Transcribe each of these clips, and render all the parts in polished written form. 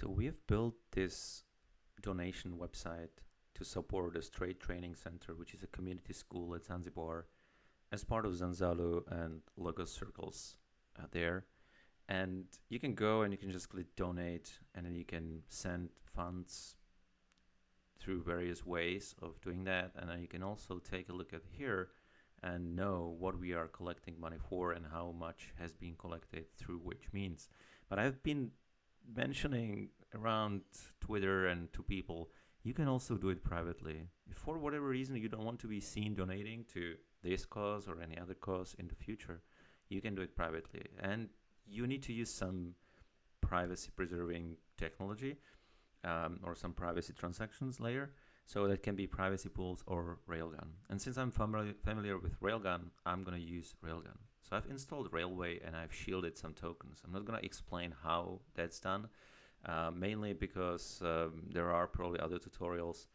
So we have built this donation website to support the Straight Training Center, which is a community school at Zanzibar, as part of Zanzalu and Logos Circles there. And you can go and you can just click donate, and then you can send funds through various ways of doing that. And then you can also take a look at here and know what we are collecting money for and how much has been collected through which means. But I've been mentioning around Twitter and to people, you can also do it privately. If for whatever reason you don't want to be seen donating to this cause or any other cause in the future, you can do it privately. And you need to use some privacy preserving technology or some privacy transactions layer. So that can be privacy pools or Railgun. And since I'm familiar with Railgun, I'm going to use Railgun. So I've installed Railway and I've shielded some tokens. I'm not going to explain how that's done, mainly because there are probably other tutorials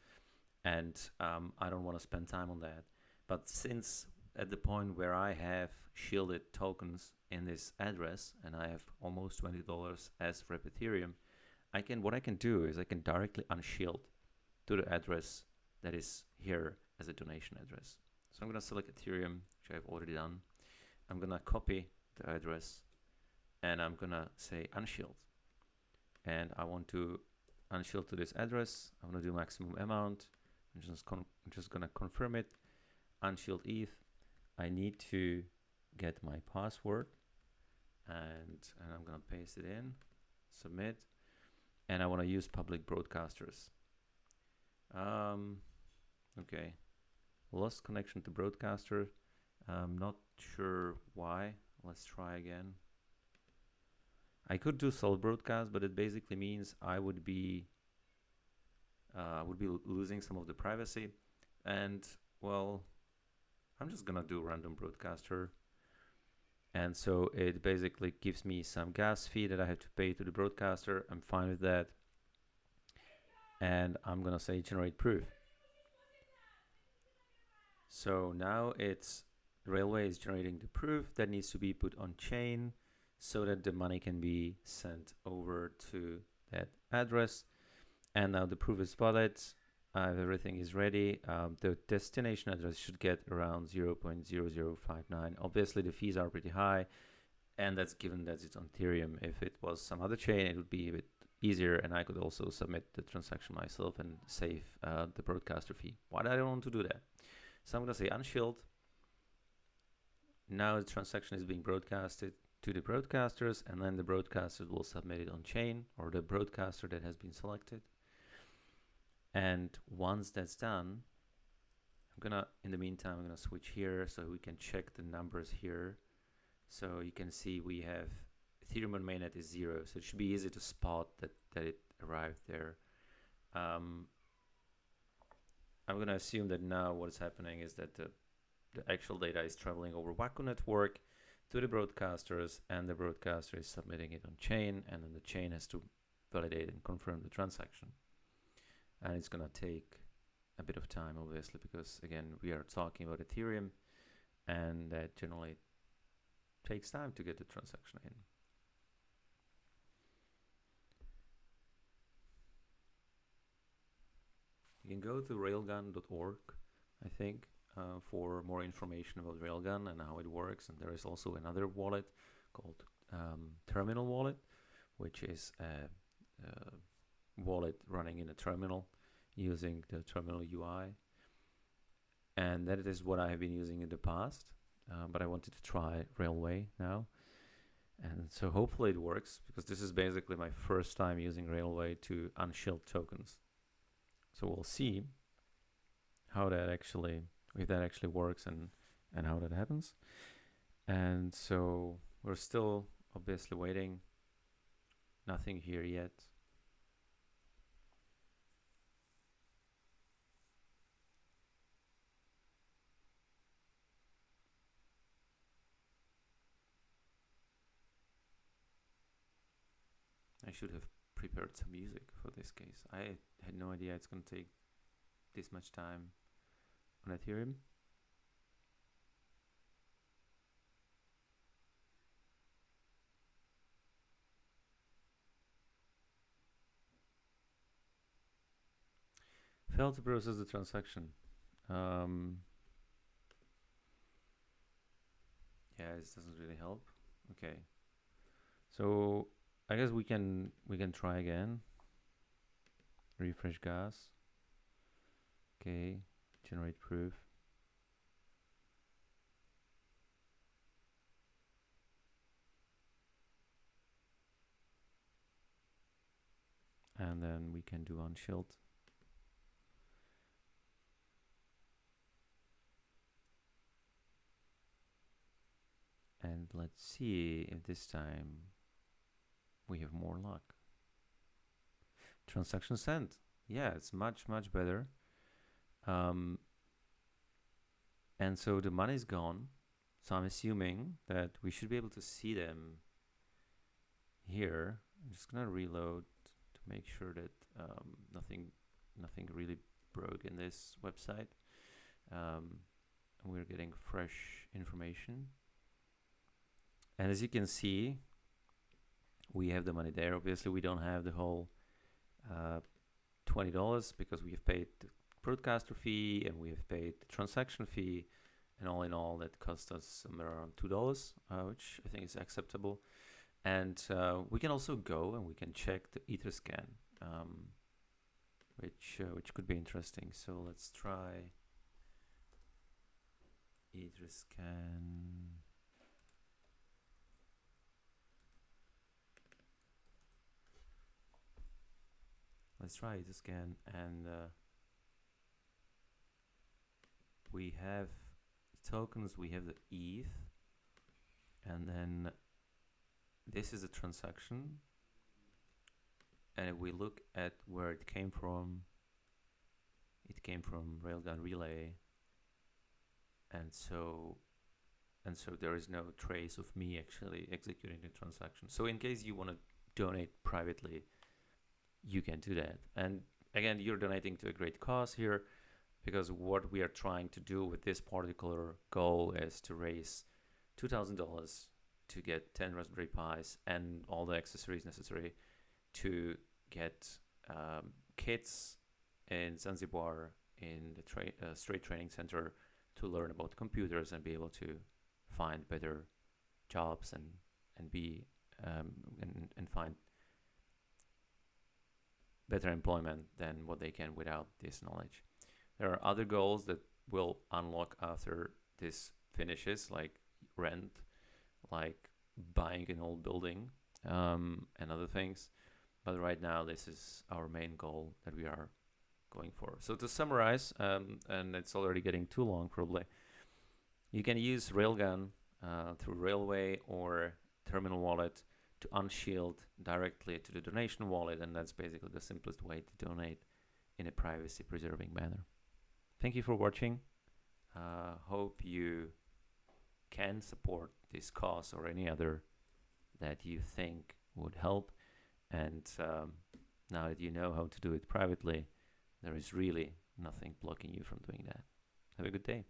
and I don't want to spend time on that. But since at the point where I have shielded tokens in this address and I have almost $20 as Rep Ethereum, what I can do is I can directly unshield to the address that is here as a donation address. So I'm going to select Ethereum, which I've already done. I'm going to copy the address and I'm going to say unshield. And I want to unshield to this address. I'm going to do maximum amount. I'm just going to confirm it. Unshield ETH. I need to get my password and I'm going to paste it in, submit. And I want to use public broadcasters. Okay, lost connection to broadcaster. I'm not sure why. Let's try again. I could do sole broadcast, but it basically means I would be losing some of the privacy. And well, I'm just gonna do random broadcaster. And so it basically gives me some gas fee that I have to pay to the broadcaster. I'm fine with that. And I'm gonna say generate proof. So now Railway is generating the proof that needs to be put on chain so that the money can be sent over to that address. And now the proof is valid. Everything is ready. The destination address should get around 0.0059. Obviously the fees are pretty high, and that's given that it's on Ethereum. If it was some other chain, it would be a bit easier, and I could also submit the transaction myself and save the broadcaster fee. But I don't want to do that. So I'm going to say unshield. Now the transaction is being broadcasted to the broadcasters, and then the broadcasters will submit it on chain, or the broadcaster that has been selected. And once that's done, in the meantime, I'm gonna switch here so we can check the numbers here. So you can see we have Ethereum on mainnet is 0, so it should be easy to spot that it arrived there. I'm gonna assume that now what's happening is that the actual data is traveling over Waku network to the broadcasters, and the broadcaster is submitting it on chain, and then the chain has to validate and confirm the transaction. And it's gonna take a bit of time, obviously, because again, we are talking about Ethereum, and that generally takes time to get the transaction in. You can go to railgun.org, I think, for more information about Railgun and how it works. And there is also another wallet called Terminal Wallet, which is a wallet running in a terminal using the terminal UI. And that is what I have been using in the past, but I wanted to try Railway now. And so hopefully it works, because this is basically my first time using Railway to unshield tokens. So we'll see how that actually, if that actually works and how that happens. And so we're still obviously waiting. Nothing here yet. I should have prepared some music for this case. I had no idea it's going to take this much time on Ethereum. Failed to process the transaction. Um, yeah, this doesn't really help. Okay, so I guess we can try again. Refresh gas. Okay, generate proof. And then we can do unshield. And let's see if this time we have more luck. Transaction sent. Yeah, it's much, much better. And so the money's gone. So I'm assuming that we should be able to see them here. I'm just gonna reload to make sure that nothing really broke in this website. We're getting fresh information. And as you can see, we have the money there. Obviously, we don't have the whole $20 because we have paid the broadcaster fee and we have paid the transaction fee, and all in all, that cost us somewhere around $2, which I think is acceptable. And we can also go and we can check the Etherscan, which could be interesting. So let's try Etherscan. Let's try Etherscan, and we have tokens. We have the ETH, and then this is a transaction. And if we look at where it came from Railgun Relay, and so there is no trace of me actually executing the transaction. So in case you want to donate privately, you can do that. And again, you're donating to a great cause here, because what we are trying to do with this particular goal is to raise $2,000 to get 10 Raspberry Pis and all the accessories necessary to get kids in Zanzibar in the Straight Training Center to learn about computers and be able to find better jobs and be and find better employment than what they can without this knowledge. There are other goals that will unlock after this finishes, like rent, like buying an old building, and other things. But right now, this is our main goal that we are going for. So to summarize, and it's already getting too long probably, you can use Railgun through Railway or Terminal Wallet to unshield directly to the donation wallet, and that's basically the simplest way to donate in a privacy preserving manner. Thank you for watching. Hope you can support this cause or any other that you think would help. And now that you know how to do it privately, there is really nothing blocking you from doing that. Have a good day.